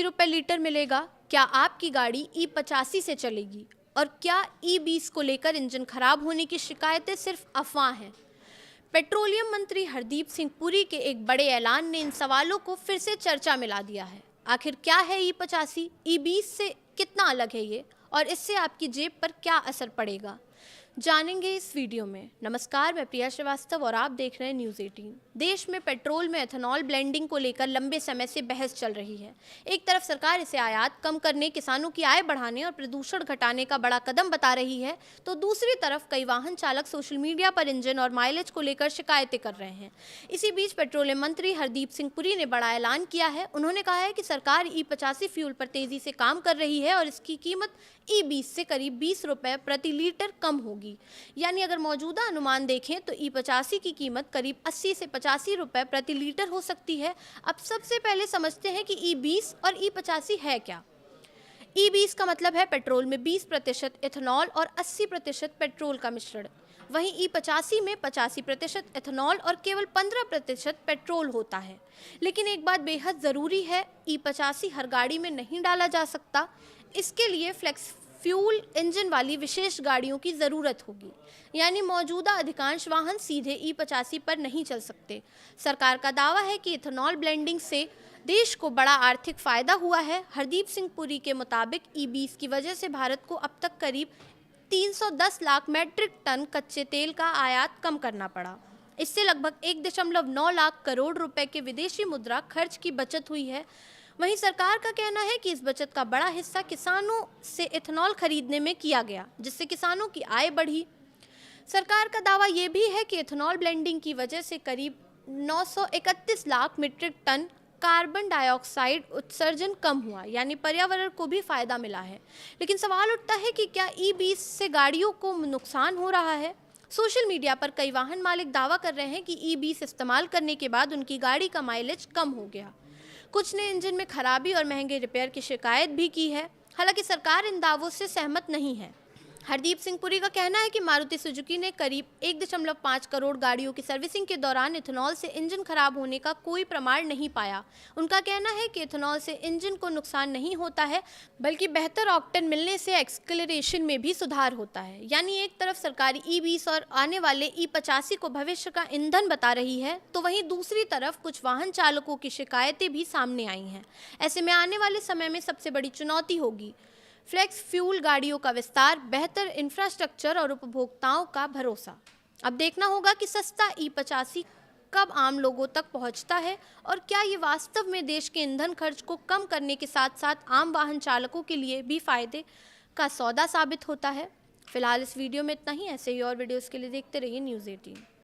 ₹80 litre मिलेगा? क्या आपकी गाड़ी E85 से चलेगी? और क्या E20 को लेकर इंजन खराब होने की शिकायतें सिर्फ अफवाह हैं? पेट्रोलियम मंत्री हरदीप सिंह पुरी के एक बड़े ऐलान ने इन सवालों को फिर से चर्चा में ला दिया है। आखिर क्या है E85? E20 से कितना अलग है ये, और इससे आपकी जेब पर क्या असर पड़ेगा, जानेंगे इस वीडियो में। नमस्कार, मैं प्रिया श्रीवास्तव और आप देख रहे हैं न्यूज़ 18। देश में पेट्रोल में एथेनॉल ब्लेंडिंग को लेकर लंबे समय से बहस चल रही है। एक तरफ सरकार इसे आयात कम करने, किसानों की आय बढ़ाने और प्रदूषण घटाने का बड़ा कदम बता रही है, तो दूसरी तरफ कई वाहन चालक सोशल मीडिया पर इंजन और माइलेज को लेकर शिकायतें कर रहे हैं। इसी बीच पेट्रोलियम मंत्री हरदीप सिंह पुरी ने बड़ा ऐलान किया है। उन्होंने कहा है कि सरकार E85 फ्यूल पर तेजी से काम कर रही है और इसकी कीमत E20 से करीब ₹20 प्रति लीटर कम होगी। यानी अगर मौजूदा अनुमान देखें तो E85 की कीमत करीब 80 से ₹85 प्रति लीटर हो सकती है। अब सबसे पहले समझते हैं कि E20 और E85 है क्या। E20 का मतलब है पेट्रोल में 20% एथेनॉल और 80% पेट्रोल का मिश्रण। वहीं E85 में 85% एथेनॉल और केवल 15% पेट्रोल होता है। लेकिन एक बात बेहद ज़रूरी है, E85 हर गाड़ी में नहीं डाला जा सकता। इसके लिए फ्लेक्स फ्यूल इंजन वाली विशेष गाड़ियों की ज़रूरत होगी। यानी मौजूदा अधिकांश वाहन सीधे E85 पर नहीं चल सकते। सरकार का दावा है कि इथेनॉल ब्लेंडिंग से देश को बड़ा आर्थिक फायदा हुआ है। हरदीप सिंह पुरी के मुताबिक E20 की वजह से भारत को अब तक करीब 310 लाख मैट्रिक टन कच्चे तेल का आयात कम करना पड़ा। इससे लगभग 1.9 लाख करोड़ रुपए के विदेशी मुद्रा खर्च की बचत हुई है। वहीं सरकार का कहना है कि इस बचत का बड़ा हिस्सा किसानों से इथेनॉल खरीदने में किया गया, जिससे किसानों की आय बढ़ी। सरकार का दावा यह भी है कि इथेनॉल ब्लेंडिंग की वजह से करीब 931 lakh metric ton carbon dioxide उत्सर्जन कम हुआ, यानी पर्यावरण को भी फायदा मिला है। लेकिन सवाल उठता है कि क्या E20 से गाड़ियों को नुकसान हो रहा है? सोशल मीडिया पर कई वाहन मालिक दावा कर रहे हैं कि E20 इस्तेमाल करने के बाद उनकी गाड़ी का माइलेज कम हो गया। कुछ ने इंजन में खराबी और महंगे रिपेयर की शिकायत भी की है। हालांकि सरकार इन दावों से सहमत नहीं है। हरदीप सिंह पुरी का कहना है कि मारुति सुजुकी ने करीब 1.5 करोड़ गाड़ियों की सर्विसिंग के दौरान इथेनॉल से इंजन खराब होने का कोई प्रमाण नहीं पाया। उनका कहना है कि इथेनॉल से इंजन को नुकसान नहीं होता है, बल्कि बेहतर ऑक्टेन मिलने से एक्सेलरेशन में भी सुधार होता है। यानी एक तरफ सरकारी E20 और आने वाले E85 को भविष्य का ईंधन बता रही है, तो वहीं दूसरी तरफ कुछ वाहन चालकों की शिकायतें भी सामने आई हैं। ऐसे में आने वाले समय में सबसे बड़ी चुनौती होगी फ्लेक्स फ्यूल गाड़ियों का विस्तार, बेहतर इंफ्रास्ट्रक्चर और उपभोक्ताओं का भरोसा। अब देखना होगा कि सस्ता E85 कब आम लोगों तक पहुंचता है और क्या ये वास्तव में देश के ईंधन खर्च को कम करने के साथ साथ आम वाहन चालकों के लिए भी फायदे का सौदा साबित होता है। फिलहाल इस वीडियो में इतना ही। ऐसे ही और वीडियोस के लिए देखते रहिए न्यूज़ 18।